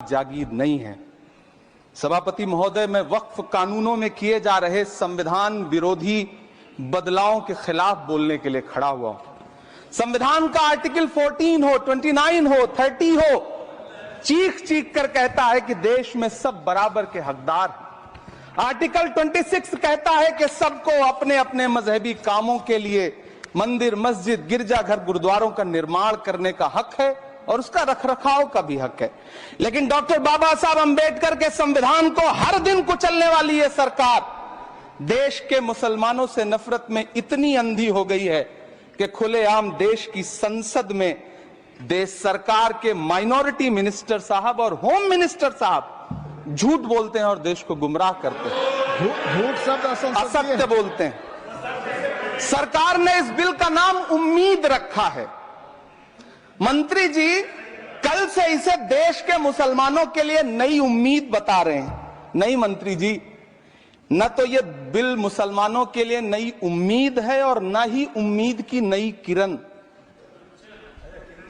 जागीर नहीं है। सभापति महोदय, मैं वक्फ कानूनों में किए जा रहे संविधान विरोधी बदलावों के खिलाफ बोलने के लिए खड़ा हुआ हूं। संविधान का आर्टिकल 14 हो, 29 हो, 30 हो, चीख चीख कर कहता है कि देश में सब बराबर के हकदार हैं। आर्टिकल 26 कहता है कि सबको अपने अपने मजहबी कामों के लिए मंदिर, मस्जिद, गिरजाघर, गुरुद्वारों का निर्माण करने का हक है और उसका रखरखाव का भी हक है। लेकिन डॉक्टर बाबा साहब अंबेडकर के संविधान को हर दिन कुचलने वाली ये सरकार देश के मुसलमानों से नफरत में इतनी अंधी हो गई है कि खुलेआम देश की संसद में देश सरकार के माइनॉरिटी मिनिस्टर साहब और होम मिनिस्टर साहब झूठ बोलते हैं और देश को गुमराह करते हैं, झूठ शब्द असत्य बोलते हैं। सरकार ने इस बिल का नाम उम्मीद रखा है। मंत्री जी कल से इसे देश के मुसलमानों के लिए नई उम्मीद बता रहे हैं। नहीं मंत्री जी, न तो यह बिल मुसलमानों के लिए नई उम्मीद है और न ही उम्मीद की नई किरण।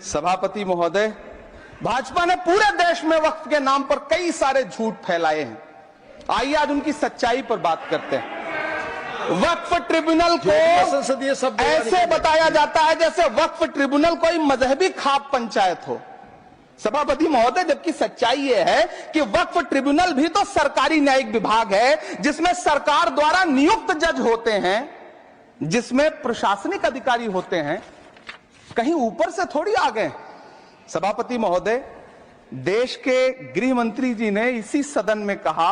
सभापति महोदय, भाजपा ने पूरे देश में वक्फ के नाम पर कई सारे झूठ फैलाए हैं। आइए आज उनकी सच्चाई पर बात करते हैं। वक्फ ट्रिब्यूनल को ऐसे बताया जाता है जैसे वक्फ ट्रिब्यूनल कोई मजहबी खाप पंचायत हो। सभापति महोदय, जबकि सच्चाई यह है कि वक्फ ट्रिब्यूनल भी तो सरकारी न्यायिक विभाग है जिसमें सरकार द्वारा नियुक्त जज होते हैं, जिसमें प्रशासनिक अधिकारी होते हैं, कहीं ऊपर से थोड़ी आ गए। सभापति महोदय, देश के गृह मंत्री जी ने इसी सदन में कहा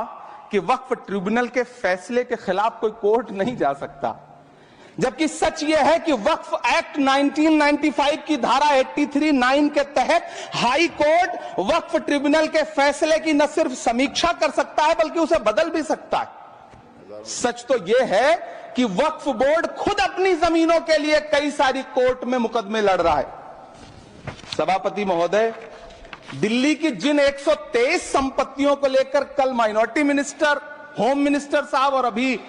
कि वक्फ ट्रिब्यूनल के फैसले के खिलाफ कोई कोर्ट नहीं जा सकता, जबकि सच यह है कि वक्फ एक्ट 1995 की धारा 83(9) के तहत हाई कोर्ट वक्फ ट्रिब्यूनल के फैसले की न सिर्फ समीक्षा कर सकता है बल्कि उसे बदल भी सकता है। सच तो यह है कि वक्फ बोर्ड खुद अपनी जमीनों के लिए कई सारी कोर्ट में मुकदमे लड़ रहा है। सभापति महोदय, दिल्ली की जिन 123 संपत्तियों को लेकर कल माइनॉरिटी मिनिस्टर, होम मिनिस्टर साहब और अभी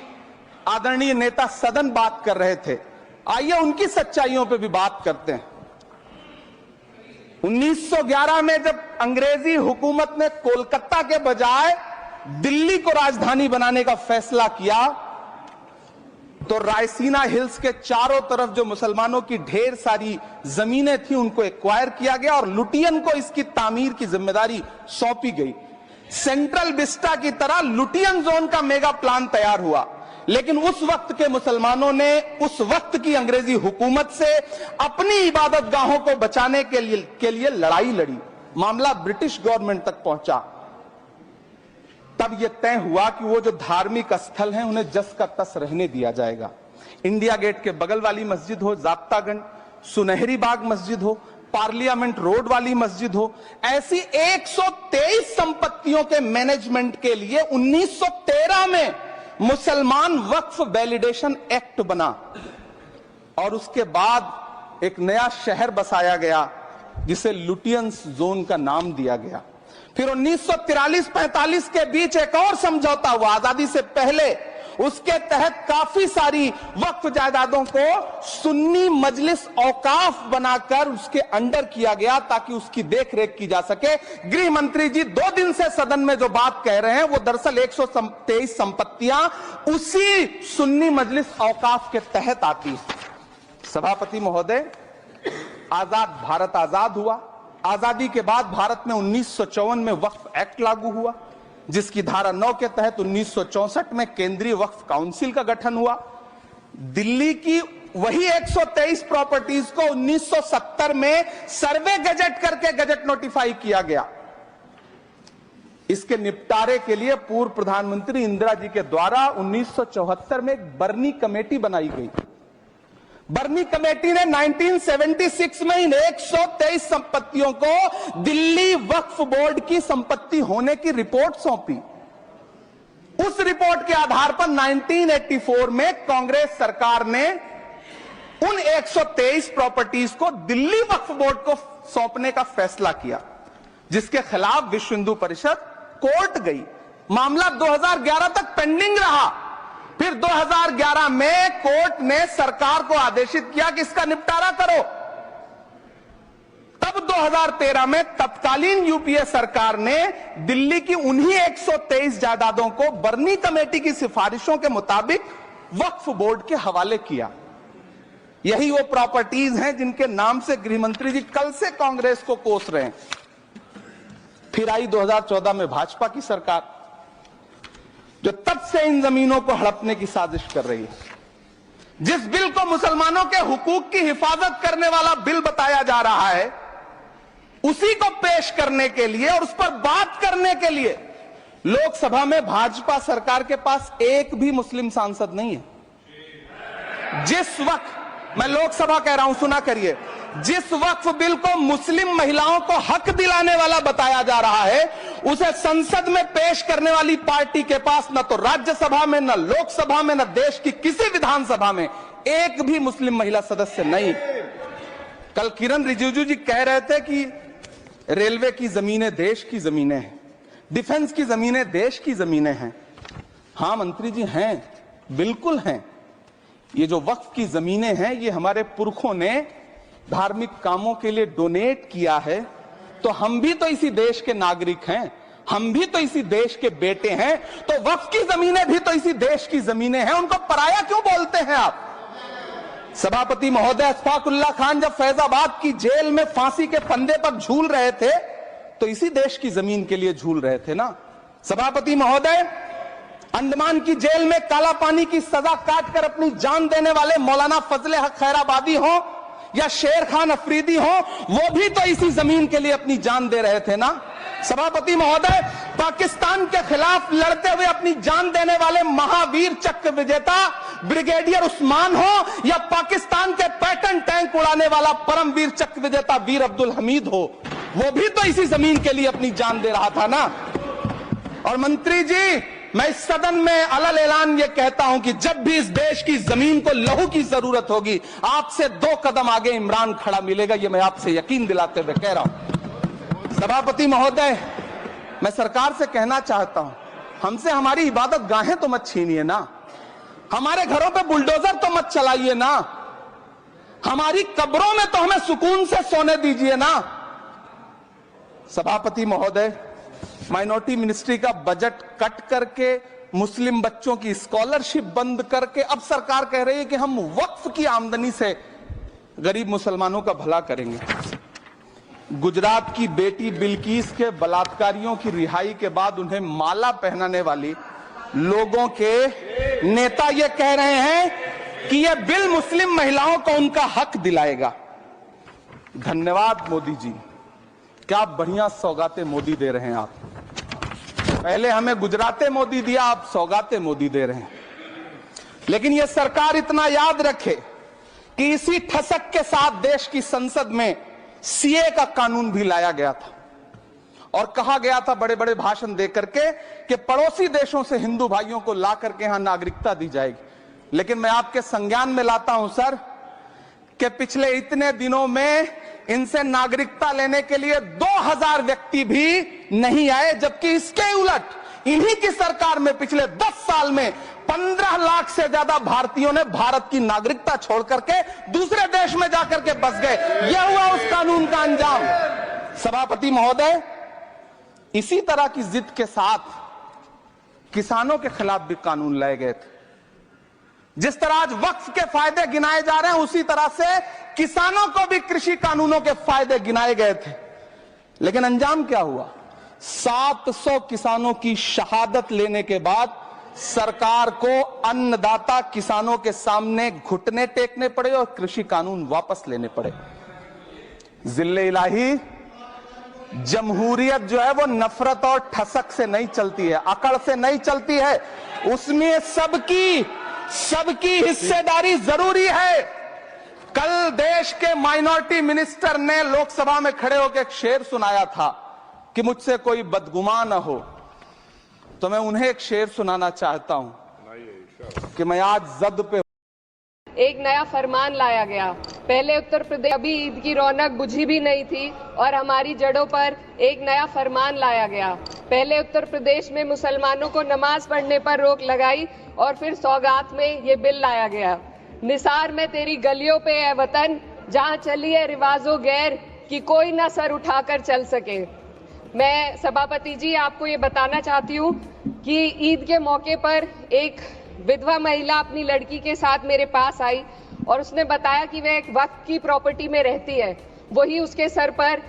आदरणीय नेता सदन बात कर रहे थे, आइए उनकी सच्चाइयों पे भी बात करते हैं। 1911 में जब अंग्रेजी हुकूमत ने कोलकाता के बजाय दिल्ली को राजधानी बनाने का फैसला किया तो रायसीना हिल्स के चारों तरफ जो मुसलमानों की ढेर सारी जमीनें थी उनको एक्वायर किया गया और लुटियन को इसकी तामीर की जिम्मेदारी सौंपी गई। सेंट्रल विस्टा की तरह लुटियन जोन का मेगा प्लान तैयार हुआ, लेकिन उस वक्त के मुसलमानों ने उस वक्त की अंग्रेजी हुकूमत से अपनी इबादत गाहों को बचाने के लिए लड़ाई लड़ी। मामला ब्रिटिश गवर्नमेंट तक पहुंचा। तब यह तय हुआ कि वो जो धार्मिक स्थल हैं उन्हें जस का तस रहने दिया जाएगा। इंडिया गेट के बगल वाली मस्जिद हो, जाब्तागंज, सुनहरी बाग मस्जिद हो, पार्लियामेंट रोड वाली मस्जिद हो, ऐसी 123 संपत्तियों के मैनेजमेंट के लिए 1913 में मुसलमान वक्फ वैलिडेशन एक्ट बना और उसके बाद एक नया शहर बसाया गया जिसे लुटियंस जोन का नाम दिया गया। फिर 1943-45 के बीच एक और समझौता हुआ आजादी से पहले, उसके तहत काफी सारी वक्फ जायदादों को सुन्नी मजलिस औकाफ बनाकर उसके अंडर किया गया ताकि उसकी देखरेख की जा सके। गृह मंत्री जी 2 दिन से सदन में जो बात कह रहे हैं वो दरअसल 123 संपत्तियां उसी सुन्नी मजलिस औकाफ के तहत आती है। सभापति महोदय, आजाद भारत आजाद हुआ। आजादी के बाद भारत में 1954 में वक्फ एक्ट लागू हुआ, जिसकी धारा 9 के तहत 1964 में केंद्रीय वक्फ काउंसिल का गठन हुआ। दिल्ली की वही 123 प्रॉपर्टीज को 1970 में सर्वे गजट करके गजट नोटिफाई किया गया। इसके निपटारे के लिए पूर्व प्रधानमंत्री इंदिरा जी के द्वारा 1974 में एक बर्नी कमेटी बनाई गई। बर्नी कमेटी ने 1976 में इन 123 संपत्तियों को दिल्ली वक्फ बोर्ड की संपत्ति होने की रिपोर्ट सौंपी। उस रिपोर्ट के आधार पर 1984 में कांग्रेस सरकार ने उन 123 प्रॉपर्टीज को दिल्ली वक्फ बोर्ड को सौंपने का फैसला किया, जिसके खिलाफ विश्व हिंदू परिषद कोर्ट गई। मामला 2011 तक पेंडिंग रहा। फिर 2011 में कोर्ट ने सरकार को आदेशित किया कि इसका निपटारा करो। तब तब 2013 में तत्कालीन यूपीए सरकार ने दिल्ली की उन्हीं 123 जायदादों को बर्नी कमेटी की सिफारिशों के मुताबिक वक्फ बोर्ड के हवाले किया। यही वो प्रॉपर्टीज हैं जिनके नाम से गृह मंत्री जी कल से कांग्रेस को कोस रहे हैं। फिर आई 2014 में भाजपा की सरकार, जो तब से इन जमीनों को हड़पने की साजिश कर रही है। जिस बिल को मुसलमानों के हुकूक की हिफाजत करने वाला बिल बताया जा रहा है, उसी को पेश करने के लिए और उस पर बात करने के लिए लोकसभा में भाजपा सरकार के पास एक भी मुस्लिम सांसद नहीं है। जिस वक्त, मैं लोकसभा कह रहा हूं, सुना करिए, जिस वक्फ बिल को मुस्लिम महिलाओं को हक दिलाने वाला बताया जा रहा है, उसे संसद में पेश करने वाली पार्टी के पास न तो राज्यसभा में, न लोकसभा में, न देश की किसी विधानसभा में एक भी मुस्लिम महिला सदस्य नहीं। कल किरण रिजिजू जी कह रहे थे कि रेलवे की जमीनें देश की जमीनें हैं, डिफेंस की जमीनें देश की जमीनें हैं। हां मंत्री जी, हैं, बिल्कुल हैं। ये जो वक्फ की जमीनें हैं, ये हमारे पुरखों ने धार्मिक कामों के लिए डोनेट किया है, तो हम भी तो इसी देश के नागरिक हैं, हम भी तो इसी देश के बेटे हैं, तो वक्फ की जमीनें भी तो इसी देश की जमीनें हैं। उनको पराया क्यों बोलते हैं आप? सभापति महोदय अशफाकुल्लाह खान जब फैजाबाद की जेल में फांसी के फंदे पर झूल रहे थे, तो इसी देश की जमीन के लिए झूल रहे थे ना। सभापति महोदय, अंडमान की जेल में काला पानी की सजा काटकर अपनी जान देने वाले मौलाना फजले हक खैराबादी हो या शेर खान अफरीदी हो, वो भी तो इसी जमीन के लिए अपनी जान दे रहे थे ना। सभापति महोदय, पाकिस्तान के खिलाफ लड़ते हुए अपनी जान देने वाले महावीर चक्र विजेता ब्रिगेडियर उस्मान हो या पाकिस्तान के पैटर्न टैंक उड़ाने वाला परमवीर चक्र विजेता वीर अब्दुल हमीद हो, वो भी तो इसी जमीन के लिए अपनी जान दे रहा था ना। और मंत्री जी, मैं इस सदन में अलल ऐलान ये कहता हूं कि जब भी इस देश की जमीन को लहू की जरूरत होगी, आपसे 2 कदम आगे इमरान खड़ा मिलेगा, ये मैं आपसे यकीन दिलाते हुए कह रहा हूं। सभापति महोदय, मैं सरकार से कहना चाहता हूं, हमसे हमारी इबादत गाहें तो मत छीनिए ना, हमारे घरों पे बुलडोजर तो मत चलाइए ना, हमारी कब्रों में तो हमें सुकून से सोने दीजिए ना। सभापति महोदय, माइनॉरिटी मिनिस्ट्री का बजट कट करके, मुस्लिम बच्चों की स्कॉलरशिप बंद करके अब सरकार कह रही है कि हम वक्फ की आमदनी से गरीब मुसलमानों का भला करेंगे। गुजरात की बेटी बिल्किस के बलात्कारियों की रिहाई के बाद उन्हें माला पहनाने वाली लोगों के नेता ये कह रहे हैं कि यह बिल मुस्लिम महिलाओं को उनका हक दिलाएगा। धन्यवाद मोदी जी, क्या बढ़िया सौगातें मोदी दे रहे हैं आप। पहले हमें गुजराते मोदी दिया, आप सौगातें मोदी दे रहे हैं। लेकिन यह सरकार इतना याद रखे कि इसी ठसक के साथ देश की संसद में सीए का कानून भी लाया गया था और कहा गया था बड़े बड़े भाषण देकर के कि पड़ोसी देशों से हिंदू भाइयों को ला करके यहां नागरिकता दी जाएगी। लेकिन मैं आपके संज्ञान में लाता हूं सर कि पिछले इतने दिनों में इनसे नागरिकता लेने के लिए 2000 व्यक्ति भी नहीं आए, जबकि इसके उलट इन्हीं की सरकार में पिछले 10 साल में 15 लाख से ज्यादा भारतीयों ने भारत की नागरिकता छोड़ करके दूसरे देश में जाकर के बस गए। यह हुआ उस कानून का अंजाम। सभापति महोदय, इसी तरह की जिद के साथ किसानों के खिलाफ भी कानून लाए गए थे। जिस तरह आज वक्फ के फायदे गिनाए जा रहे हैं, उसी तरह से किसानों को भी कृषि कानूनों के फायदे गिनाए गए थे। लेकिन अंजाम क्या हुआ? 700 किसानों की शहादत लेने के बाद सरकार को अन्नदाता किसानों के सामने घुटने टेकने पड़े और कृषि कानून वापस लेने पड़े। जिल्ले इलाही, जमहूरियत जो है वो नफरत और ठसक से नहीं चलती है, अकड़ से नहीं चलती है, उसमें सबकी हिस्सेदारी जरूरी है। कल देश के माइनॉरिटी मिनिस्टर ने लोकसभा में खड़े होकर एक शेर सुनाया था कि मुझसे कोई बदगुमान न हो, तो मैं उन्हें एक शेर सुनाना चाहता हूं कि मैं आज जद पे एक नया फरमान लाया गया। पहले उत्तर प्रदेश अभी ईद की रौनक बुझी भी नहीं थी और हमारी जड़ों पर एक नया फरमान लाया गया। पहले उत्तर प्रदेश में मुसलमानों को नमाज पढ़ने पर रोक लगाई और फिर सौगात में ये बिल लाया गया। निसार में तेरी गलियों पे है वतन, जहाँ चली है रिवाजो गैर, कि कोई ना सर उठाकर चल सके। मैं सभापति जी आपको ये बताना चाहती हूँ कि ईद के मौके पर एक विधवा महिला अपनी लड़की के साथ मेरे पास आई और उसने बताया कि वह एक वक्फ की प्रॉपर्टी में रहती है, वही उसके सर पर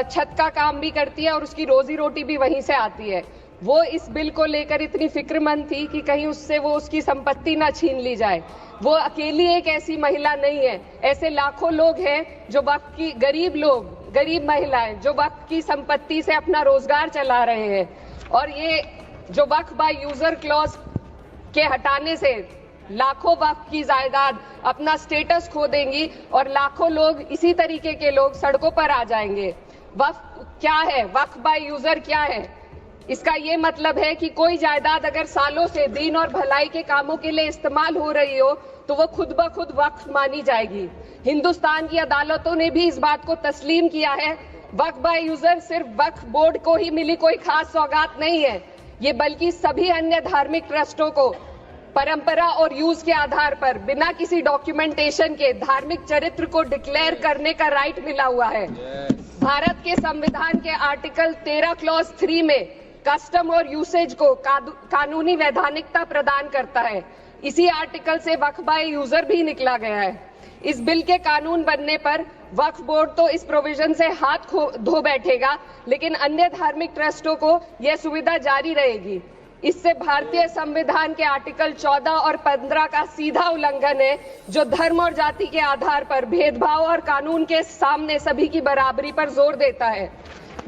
छत का काम भी करती है और उसकी रोजी रोटी भी वहीं से आती है। वो इस बिल को लेकर इतनी फिक्रमंद थी कि कहीं उससे वो उसकी संपत्ति ना छीन ली जाए। वो अकेली एक ऐसी महिला नहीं है, ऐसे लाखों लोग हैं जो वक्फ की गरीब महिलाएं जो वक्फ की संपत्ति से अपना रोजगार चला रहे हैं। और ये जो वक्फ बाय यूजर क्लॉज के हटाने से लाखों वक्फ की जायदाद अपना स्टेटस खो देंगी और लाखों लोग इसी तरीके के लोग सड़कों पर आ जाएंगे। वक्फ क्या है? वक्फ बाय यूजर क्या है? इसका ये मतलब है कि कोई जायदाद अगर सालों से दीन और भलाई के कामों के लिए इस्तेमाल हो रही हो तो वो खुद ब खुद वक्फ मानी जाएगी। हिंदुस्तान की अदालतों ने भी इस बात को तस्लीम किया है। वक्फ बाय यूजर सिर्फ वक्फ बोर्ड को ही मिली कोई खास सौगात नहीं है, ये बल्कि सभी अन्य धार्मिक ट्रस्टों को परंपरा और यूज के आधार पर बिना किसी डॉक्यूमेंटेशन के धार्मिक चरित्र को डिक्लेयर करने का राइट मिला हुआ है। भारत के संविधान के आर्टिकल 13 क्लॉज 3 में कस्टम और यूसेज को कानूनी वैधानिकता प्रदान करता है। इसी आर्टिकल से वक्फ बाय यूजर भी निकला गया है। इस बिल के कानून बनने पर वक्फ बोर्ड तो इस प्रोविजन से हाथ धो बैठेगा, लेकिन अन्य धार्मिक ट्रस्टों को यह सुविधा जारी रहेगी। इससे भारतीय संविधान के आर्टिकल 14 और 15 का सीधा उल्लंघन है, जो धर्म और जाति के आधार पर भेदभाव और कानून के सामने सभी की बराबरी पर जोर देता है।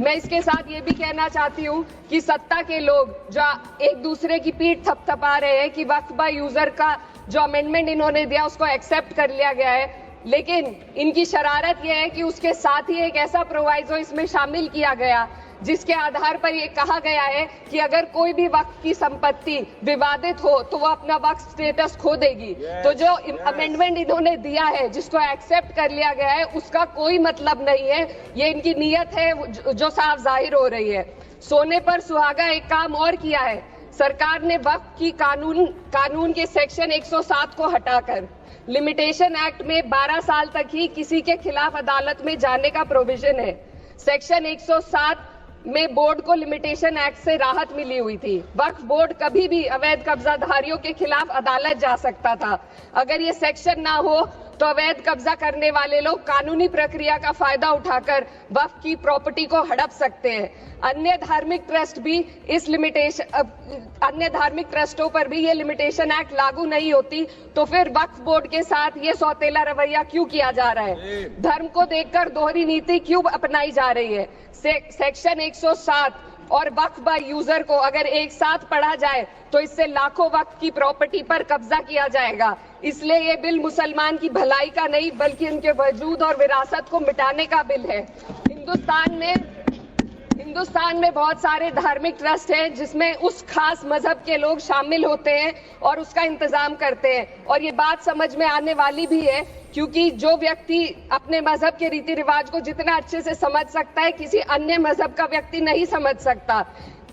मैं इसके साथ ये भी कहना चाहती हूँ कि सत्ता के लोग जो एक दूसरे की पीठ थपथपा रहे हैं कि वक्फ बाय यूजर का जो अमेंडमेंट इन्होंने दिया उसको एक्सेप्ट कर लिया गया है, लेकिन इनकी शरारत यह है कि उसके साथ ही एक ऐसा प्रोवाइजो इसमें शामिल किया गया जिसके आधार पर यह कहा गया है कि अगर कोई भी वक्फ की संपत्ति विवादित हो तो वो अपना वक्फ स्टेटस खो देगी। तो जो अमेंडमेंट इन्होंने दिया है, जिसको एक्सेप्ट कर लिया गया है, उसका कोई मतलब नहीं है। ये इनकी नीयत है जो साफ जाहिर हो रही है। सोने पर सुहागा एक काम और किया है। सरकार ने वक्फ की कानून के सेक्शन 107 को हटाकर लिमिटेशन एक्ट में 12 साल तक ही किसी के खिलाफ अदालत में जाने का प्रोविजन है। सेक्शन 107 में बोर्ड को लिमिटेशन एक्ट से राहत मिली हुई थी। वक्फ बोर्ड कभी भी अवैध कब्जाधारियों के खिलाफ अदालत जा सकता था। अगर ये सेक्शन ना हो तो अवैध कब्जा करने वाले लोग कानूनी प्रक्रिया का फायदा उठाकर वक्फ की प्रॉपर्टी को हड़प सकते हैं। अन्य धार्मिक ट्रस्टों पर भी ये लिमिटेशन एक्ट लागू नहीं होती, तो फिर वक्फ बोर्ड के साथ ये सौतेला रवैया क्यों किया जा रहा है? धर्म को देखकर दोहरी नीति क्यों अपनाई जा रही है? सेक्शन 107 और वक्फ बाय यूजर को अगर एक साथ पढ़ा जाए तो इससे लाखों वक्फ की प्रॉपर्टी पर कब्जा किया जाएगा। इसलिए ये बिल मुसलमान की भलाई का नहीं बल्कि उनके वजूद और विरासत को मिटाने का बिल है। हिंदुस्तान में बहुत सारे धार्मिक ट्रस्ट हैं जिसमें उस खास मजहब के लोग शामिल होते हैं और उसका इंतजाम करते हैं। और ये बात समझ में आने वाली भी है, क्योंकि जो व्यक्ति अपने मजहब के रीति रिवाज को जितना अच्छे से समझ सकता है, किसी अन्य मजहब का व्यक्ति नहीं समझ सकता।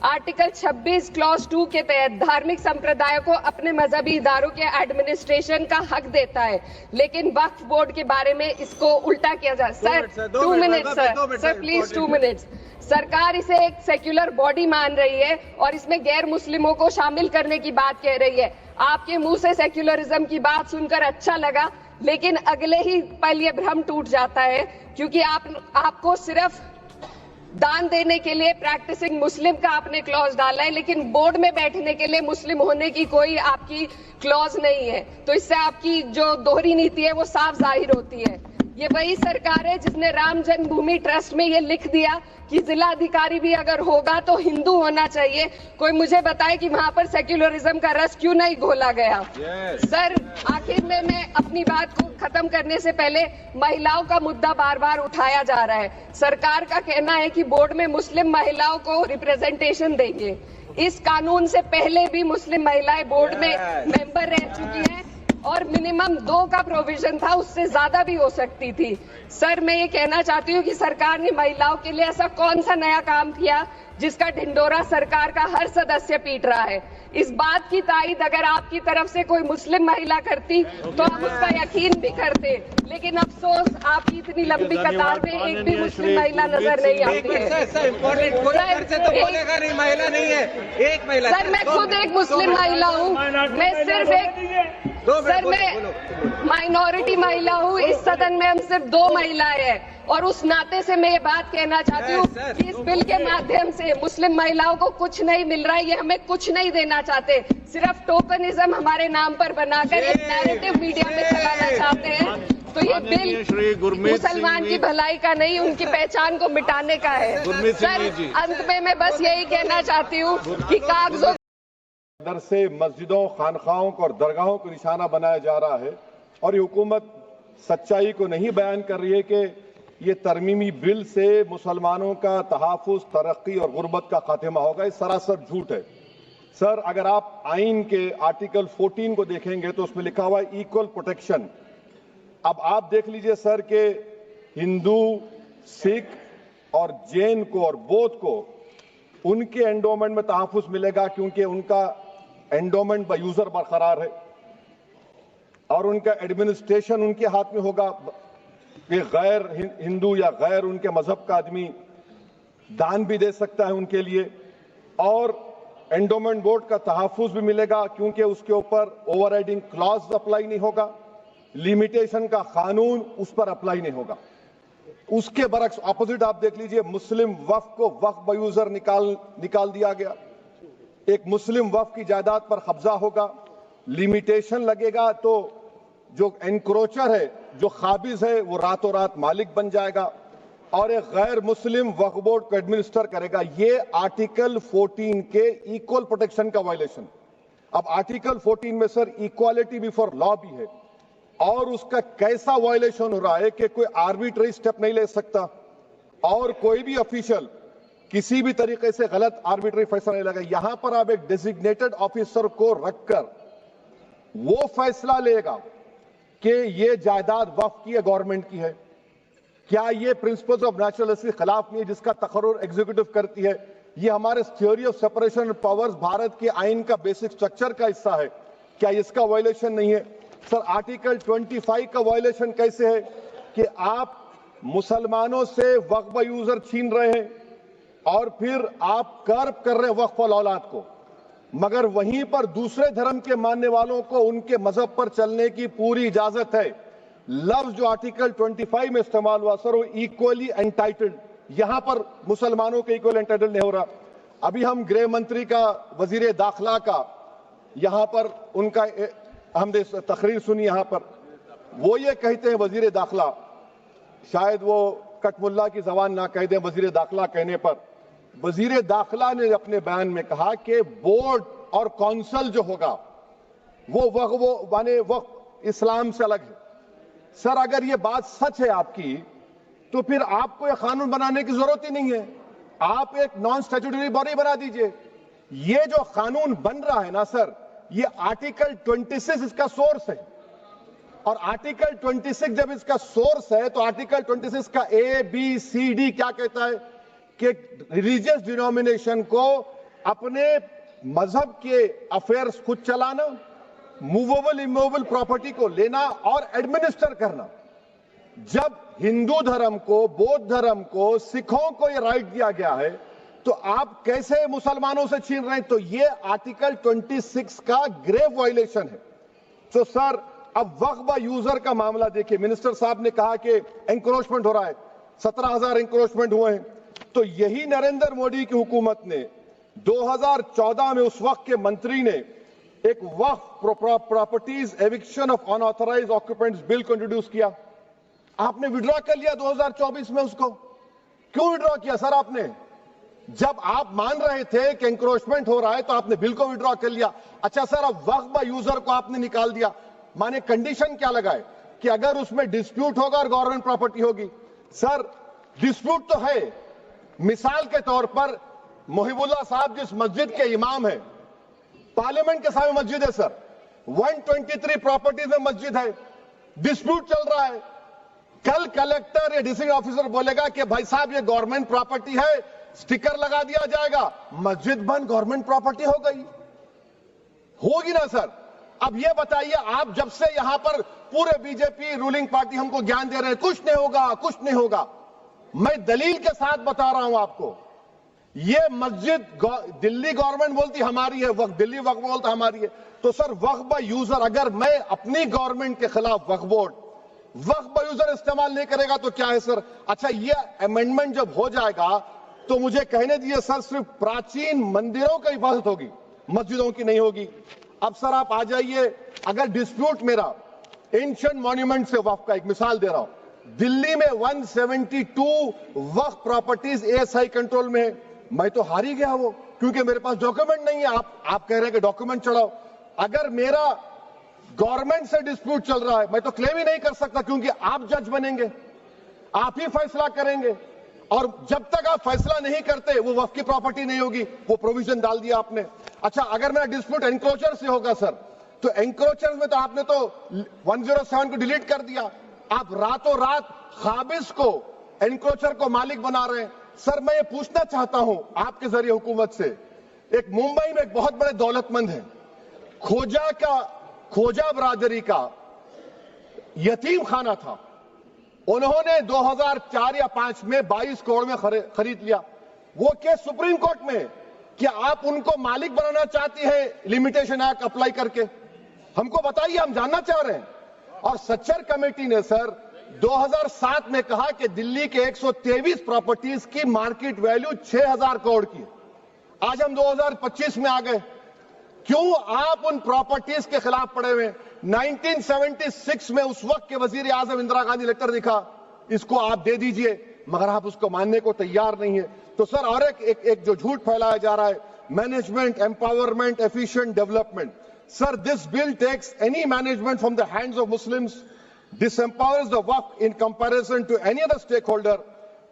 आर्टिकल 26 क्लॉज 2 के तहत धार्मिक संप्रदायों को अपने मजहबी इदारों के एडमिनिस्ट्रेशन का हक देता है, लेकिन वक्फ बोर्ड के बारे में इसको उल्टा किया जा। Sir 2 minute sir please 2 minutes. सरकार इसे एक सेक्युलर बॉडी मान रही है और इसमें गैर मुस्लिमों को शामिल करने की बात कह रही है। आपके मुंह से सेक्युलरिज्म की बात सुनकर अच्छा लगा, लेकिन अगले ही पल ये भ्रम टूट जाता है, क्योंकि आपको सिर्फ दान देने के लिए प्रैक्टिसिंग मुस्लिम का आपने क्लॉज डाला है, लेकिन बोर्ड में बैठने के लिए मुस्लिम होने की कोई आपकी क्लॉज नहीं है। तो इससे आपकी जो दोहरी नीति है वो साफ जाहिर होती है। ये वही सरकार है जिसने राम जन्मभूमि ट्रस्ट में ये लिख दिया कि जिला अधिकारी भी अगर होगा तो हिंदू होना चाहिए। कोई मुझे बताए कि वहां पर सेक्युलरिज्म का रस क्यों नहीं घोला गया? सर आखिर में मैं अपनी बात को खत्म करने से पहले महिलाओं का मुद्दा बार बार उठाया जा रहा है। सरकार का कहना है कि बोर्ड में मुस्लिम महिलाओं को रिप्रेजेंटेशन देंगे। इस कानून से पहले भी मुस्लिम महिलाएं बोर्ड में मेंबर रह चुकी हैं और मिनिमम 2 का प्रोविजन था, उससे ज्यादा भी हो सकती थी। सर, मैं ये कहना चाहती हूँ कि सरकार ने महिलाओं के लिए ऐसा कौन सा नया काम किया जिसका ढिंडोरा सरकार का हर सदस्य पीट रहा है। इस बात की तायीद अगर आपकी तरफ से कोई मुस्लिम महिला करती तो आप उसका यकीन भी करते, लेकिन अफसोस आपकी इतनी लंबी कतार में एक भी मुस्लिम महिला नजर नहीं आती है। सर, मैं खुद एक मुस्लिम महिला हूँ, मैं सिर्फ एक मैं माइनॉरिटी महिला हूँ। इस सदन में हम सिर्फ 2 महिलाएं हैं और उस नाते से मैं ये बात कहना चाहती हूँ कि इस बिल के माध्यम से मुस्लिम महिलाओं को कुछ नहीं मिल रहा है, ये हमें कुछ नहीं देना चाहते, सिर्फ टोकनिज्म हमारे नाम पर बनाकर एक नैरेटिव मीडिया में चलाना चाहते हैं। तो ये बिल मुसलमान की भलाई का नहीं, उनकी पहचान को मिटाने का है। सर, अंत में मैं बस यही कहना चाहती हूँ कि कागजों दर से मस्जिदों, खानखाहों और दरगाहों को निशाना बनाया जा रहा है और ये हुकूमत सच्चाई को नहीं बयान कर रही है कि ये तरमीमी बिल से मुसलमानों का तहफ़्फ़ुज़, तरक्की और गुर्बत का खात्मा होगा। ये सरासर झूठ है। सर, अगर आप आइन के आर्टिकल 14 को देखेंगे तो उसमें लिखा हुआ है इक्वल प्रोटेक्शन। अब आप देख लीजिए सर कि हिंदू, सिख और जैन को और बौद्ध को उनके एंडोमेंट में तहफ़्फ़ुज़ मिलेगा क्योंकि उनका एंडोमेंट बाय यूजर बरकरार है और उनका एडमिनिस्ट्रेशन उनके हाथ में होगा। कि गैर हिंदू या गैर उनके मजहब का आदमी दान भी दे सकता है उनके लिए, और एंडोमेंट बोर्ड का तहफ़्फ़ुज़ भी मिलेगा क्योंकि उसके ऊपर ओवरराइडिंग क्लॉज अप्लाई नहीं होगा, लिमिटेशन का कानून उस पर अप्लाई नहीं होगा। उसके बरक्स ऑपोजिट आप देख लीजिए, मुस्लिम वक्फ को वक्फ बाय यूजर निकाल दिया गया। एक मुस्लिम वक्फ की जायदाद पर कब्जा होगा, लिमिटेशन लगेगा तो जो एनक्रोचर है, जो खाबिज है, वो रातों रात मालिक बन जाएगा और एक गैर मुस्लिम वक्फ बोर्ड को एडमिनिस्टर करेगा। ये आर्टिकल 14 के इक्वल प्रोटेक्शन का वायलेशन। अब आर्टिकल 14 में सर इक्वालिटी बिफोर लॉ भी है और उसका कैसा वायलेशन हो रहा है कि कोई आर्बिट्ररी स्टेप नहीं ले सकता और कोई भी ऑफिशियल किसी भी तरीके से गलत आर्बिट्ररी फैसला नहीं लगा। यहां पर आप एक डेजिग्नेटेड ऑफिसर को रखकर वो फैसला लेगा कि ये जायदाद वक्फ की है, गवर्नमेंट की है। क्या ये प्रिंसिपल्स ऑफ नेचुरल के खिलाफ नहीं है जिसका तकर्रुर एग्जीक्यूटिव करती है? ये हमारे theory of separation of powers, Bharat के आइन का बेसिक स्ट्रक्चर का हिस्सा है। क्या इसका वायलेशन नहीं है? सर, आर्टिकल 25 का वायलेशन कैसे है कि आप मुसलमानों से वक्फ यूजर छीन रहे हैं और फिर आप कर्ब कर रहे हैं वक्फ औलाद को, मगर वहीं पर दूसरे धर्म के मानने वालों को उनके मजहब पर चलने की पूरी इजाजत है। लफ्ज जो आर्टिकल 25 में इस्तेमाल हुआ सर, वो इक्वली एंटाइटल्ड, यहां पर मुसलमानों के इक्वल एंटाइटल्ड नहीं हो रहा। अभी हम गृह मंत्री का, वजीर दाखिला का यहां पर उनका हमने तकरीर सुनी, यहां पर वो ये कहते हैं वजीर दाखिला, शायद वो कटमुल्ला की जबान ना कह दें, वजीर दाखिला कहने पर वजीर दाखिला ने अपने बयान में कहा कि बोर्ड और काउंसिल जो होगा वो माने वक्फ इस्लाम से अलग है। सर, अगर ये बात सच है आपकी तो फिर आपको ये कानून बनाने की जरूरत ही नहीं है, आप एक नॉन स्टैट्यूटरी बॉडी बना दीजिए। ये जो कानून बन रहा है ना सर, ये आर्टिकल 26 इसका सोर्स है और आर्टिकल 26 जब इसका सोर्स है तो आर्टिकल 26 का ABCD क्या कहता है कि रिलीजियस डिनोमिनेशन को अपने मजहब के अफेयर्स खुद चलाना, मूवेबल इमूवेबल प्रॉपर्टी को लेना और एडमिनिस्टर करना। जब हिंदू धर्म को, बौद्ध धर्म को, सिखों को यह राइट दिया गया है तो आप कैसे मुसलमानों से छीन रहे हैं? तो ये आर्टिकल 26 का ग्रेव वायलेशन है। तो सर, अब वक्फ यूजर का मामला देखिए, मिनिस्टर साहब ने कहा कि एंक्रोचमेंट हो रहा है, 17,000 एंक्रोचमेंट हुए हैं। तो यही नरेंद्र मोदी की हुकूमत ने 2014 में उस वक्त के मंत्री ने एक वक्फ properties eviction of unauthorised occupants bill को इंट्रोड्यूस किया। आपने विड्रॉ कर लिया 2024 में उसको। क्यों विड्रॉ किया सर आपने? जब आप मान रहे थे कि एंक्रोचमेंट हो रहा है तो आपने बिल को विड्रॉ कर लिया। अच्छा सर, अब वक्फ यूजर को आपने निकाल दिया, माने कंडीशन क्या लगाए कि अगर उसमें डिस्प्यूट होगा और गवर्नमेंट प्रॉपर्टी होगी। सर, डिस्प्यूट तो है। मिसाल के तौर पर मोहिबुल्लाह साहब जिस मस्जिद के इमाम हैं, पार्लियामेंट के सामने मस्जिद है सर, 123 प्रॉपर्टीज में मस्जिद है, डिस्प्यूट चल रहा है। कल कलेक्टर या डिस्ट्रिक्ट ऑफिसर बोलेगा कि भाई साहब ये गवर्नमेंट प्रॉपर्टी है, स्टिकर लगा दिया जाएगा, मस्जिद बंद, गवर्नमेंट प्रॉपर्टी हो गई, होगी ना सर? अब ये बताइए, आप जब से यहां पर पूरे बीजेपी रूलिंग पार्टी हमको ज्ञान दे रहे हैं कुछ नहीं होगा, कुछ नहीं होगा, मैं दलील के साथ बता रहा हूं आपको। ये मस्जिद दिल्ली गवर्नमेंट बोलती हमारी है, वक्फ दिल्ली वक्फ बोलता हमारी है, तो सर वक्फ बाय यूजर, अगर मैं अपनी गवर्नमेंट के खिलाफ वक्फ बोर्ड वक्फ बाय यूजर इस्तेमाल नहीं करेगा तो क्या है सर? अच्छा, ये अमेंडमेंट जब हो जाएगा तो मुझे कहने दीजिए सर, सिर्फ प्राचीन मंदिरों की इबादत होगी, मस्जिदों की नहीं होगी। अब सर आप आ जाइए, अगर डिस्प्यूट मेरा एंशिएंट मॉन्यूमेंट से वक्फ का, एक मिसाल दे रहा हूं, दिल्ली में 172 वक्फ प्रॉपर्टीज एएसआई कंट्रोल में है, मैं तो हार ही गया वो, क्योंकि मेरे पास डॉक्यूमेंट नहीं है। आप कह रहे हैं कि डॉक्यूमेंट चढ़ाओ, अगर मेरा गवर्नमेंट से डिस्प्यूट चल रहा है मैं तो क्लेम ही नहीं कर सकता, क्योंकि आप जज बनेंगे, आप ही फैसला करेंगे, और जब तक आप फैसला नहीं करते वो वक्फ की प्रॉपर्टी नहीं होगी, वो प्रोविजन डाल दिया आपने। अच्छा, अगर मेरा डिस्प्यूट एंक्रोचर से होगा सर, तो एंक्रोचर में तो आपने तो 107 को डिलीट कर दिया, आप रातों रात खाबिज को, एंक्रोचर को मालिक बना रहे हैं। सर मैं ये पूछना चाहता हूं आपके जरिए हुकूमत से, एक मुंबई में एक बहुत बड़े दौलतमंद है, खोजा बरादरी का यतीम खाना था, उन्होंने 2004 या 5 में 22 करोड़ में खरीद लिया। वो केस सुप्रीम कोर्ट में कि आप उनको मालिक बनाना चाहती है लिमिटेशन एक्ट अप्लाई करके, हमको बताइए, हम जानना चाह रहे हैं। और सच्चर कमेटी ने सर 2007 में कहा कि दिल्ली के 123 प्रॉपर्टीज की मार्केट वैल्यू 6000 करोड़ की। आज हम 2025 में आ गए, क्यों आप उन प्रॉपर्टीज के खिलाफ पड़े हुए? 1976 में उस वक्त के वजीर आजम इंदिरा गांधी लेटर लिखा, इसको आप दे दीजिए, मगर आप उसको मानने को तैयार नहीं है। तो सर और एक जो झूठ फैलाया जा रहा है, management empowerment efficient development, sir this bill takes any management from the hands of Muslims, disempowers the waqf in comparison to any other stakeholder,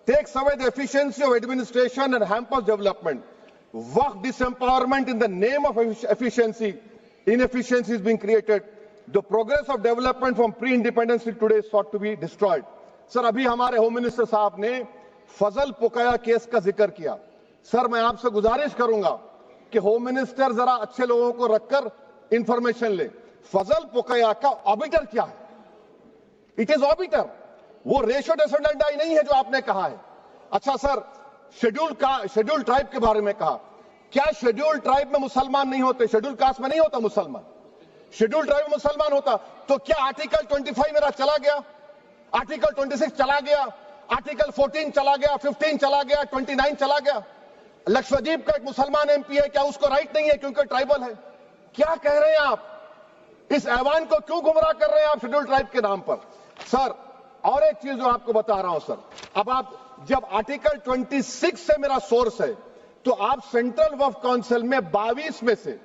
takes away the efficiency of administration and hampers development. Waqf disempowerment in the name of efficiency, inefficiency is being created. The progress of development from pre-independence till today is sought to be destroyed. Sir अभी हमारे home minister साहब ने फजल पुकाया case का जिक्र किया। Sir मैं आपसे गुजारिश करूंगा कि होम मिनिस्टर जरा अच्छे लोगों को रखकर इंफॉर्मेशन ले, फजल पुकाया का ऑबिटर क्या है? इट इज ऑबिटर, वो रेशियो डिसोडेंडाई नहीं है जो आपने कहा है। अच्छा सर, शेड्यूल ट्राइब के बारे में कहा, क्या शेड्यूल ट्राइब में मुसलमान नहीं होते? शेड्यूल कास्ट में नहीं होता मुसलमान, शेड्यूल ट्राइब में मुसलमान होता। तो क्या आर्टिकल 25 मेरा चला गया, आर्टिकल 26 चला गया, आर्टिकल 14 चला गया, 15 चला गया, 29 चला गया? लक्षद्वीप का एक मुसलमान एमपी है, क्या उसको राइट नहीं है क्योंकि ट्राइबल है? क्या कह रहे हैं आप? इस ऐवान को क्यों गुमराह कर रहे हैं आप शेड्यूल ट्राइब के नाम पर? सर और एक चीज जो आपको बता रहा हूं सर, अब आप जब आर्टिकल 26 से मेरा सोर्स है, तो आप सेंट्रल वक्फ काउंसिल में 22 में से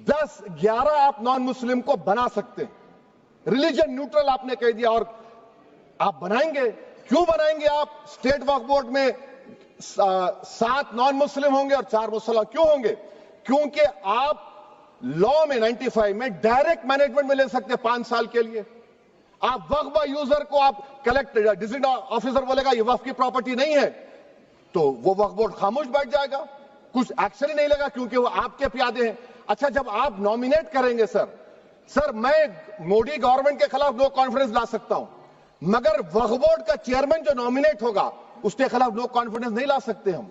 10-11 आप नॉन मुस्लिम को बना सकते हैं, रिलीजन न्यूट्रल आपने कह दिया, और आप बनाएंगे, क्यों बनाएंगे आप? स्टेट वक्फ बोर्ड में 7 नॉन मुस्लिम होंगे और 4 मुसलमान, क्यों होंगे? क्योंकि आप लॉ में 95 में डायरेक्ट मैनेजमेंट में ले सकते हैं 5 साल के लिए। आप वक्फ बाय यूजर को आप कलेक्टर डिस्ट्रिक्ट ऑफिसर बोलेगा ये वक्फ की प्रॉपर्टी नहीं है, तो वो वक्फ बोर्ड खामोश बैठ जाएगा, कुछ एक्शन ही नहीं लेगा, क्योंकि वो आपके प्यादे हैं। अच्छा, जब आप नॉमिनेट करेंगे सर मैं मोदी गवर्नमेंट के खिलाफ नो कॉन्फिडेंस ला सकता हूं, मगर वक्फ बोर्ड का चेयरमैन जो नॉमिनेट होगा उसके खिलाफ नो कॉन्फिडेंस नहीं ला सकते, हम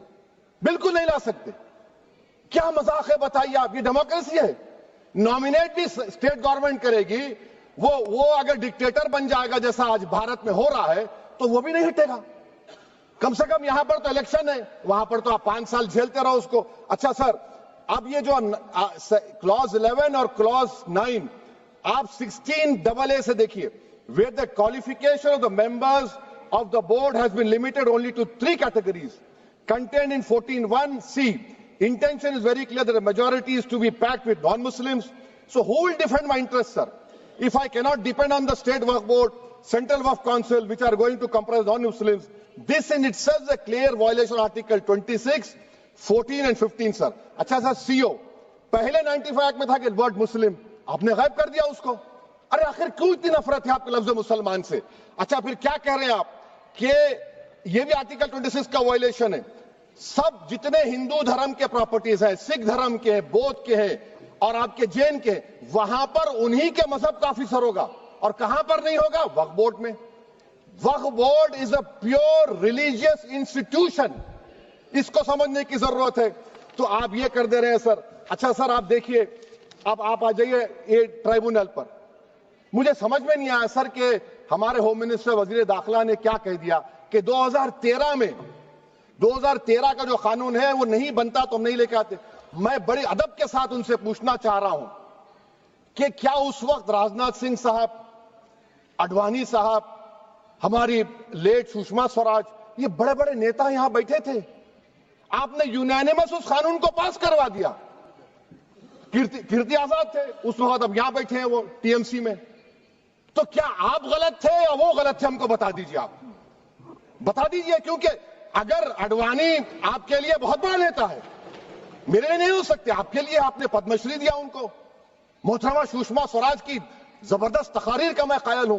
बिल्कुल नहीं ला सकते। क्या मजाक है बताइए आप? ये डेमोक्रेसी है? नॉमिनेट भी स्टेट गवर्नमेंट करेगी, वो अगर डिक्टेटर बन जाएगा जैसा आज भारत में हो रहा है तो वो भी नहीं हटेगा। कम से कम यहां पर तो इलेक्शन है, वहां पर तो आप 5 साल झेलते रहो उसको। अच्छा सर, अब ये जो क्लॉज 11 और क्लॉज 9 आप 16AA से देखिए, where the qualification of the members of the board has been limited only to 3 categories contained in 14(1)(c). Intention is very clear that the majority is to be packed with non-Muslims. So who will defend my interests, sir? If I cannot depend on the state waqf board, central waqf council, which are going to comprise non-Muslims, this in itself is a clear violation of Article 26, 14 and 15, sir. अच्छा sir, CO पहले 95 act में था कि word मुस्लिम, आपने गायब कर दिया उसको। अरे आखिर क्यों इतनी नफरत है आपके लफ्ज मुसलमान से? अच्छा फिर क्या कह रहे हैं आप कि ये भी आर्टिकल 26 का वायलेशन है। सब जितने हिंदू धर्म के प्रॉपर्टीज हैं, सिख धर्म के, बौद्ध के हैं और आपके जैन के, वहां पर उन्हीं के मजहब का ऑफिसर होगा। और कहां पर नहीं होगा? वक्फ बोर्ड में। वक्फ board is a pure religious institution, इसको समझने की जरूरत है। तो आप ये कर दे रहे हैं सर। अच्छा सर आप देखिए, अब आप आ जाइए ये ट्राइब्यूनल पर। मुझे समझ में नहीं आया सर कि हमारे होम मिनिस्टर वजीर दाखिला ने क्या कह दिया कि 2013 का जो कानून है वो नहीं बनता तो हम नहीं लेके आते। मैं बड़े अदब के साथ उनसे पूछना चाह रहा हूं कि क्या उस वक्त राजनाथ सिंह साहब, अडवाणी साहब, हमारी लेट सुषमा स्वराज, ये बड़े बड़े नेता यहां बैठे थे? आपने यूनानिमस उस कानून को पास करवा दिया। कीर्ति आजाद थे उस वक्त, अब यहां बैठे हैं वो टीएमसी में। तो क्या आप गलत थे या वो गलत थे? हमको बता दीजिए, आप बता दीजिए। क्योंकि अगर अडवाणी आपके लिए बहुत बड़ा नेता है, मेरे लिए नहीं हो सकते, आपके लिए आपने पद्मश्री दिया उनको। मोहतरमा सुषमा स्वराज की जबरदस्त तकारीर का मैं कायल हूं।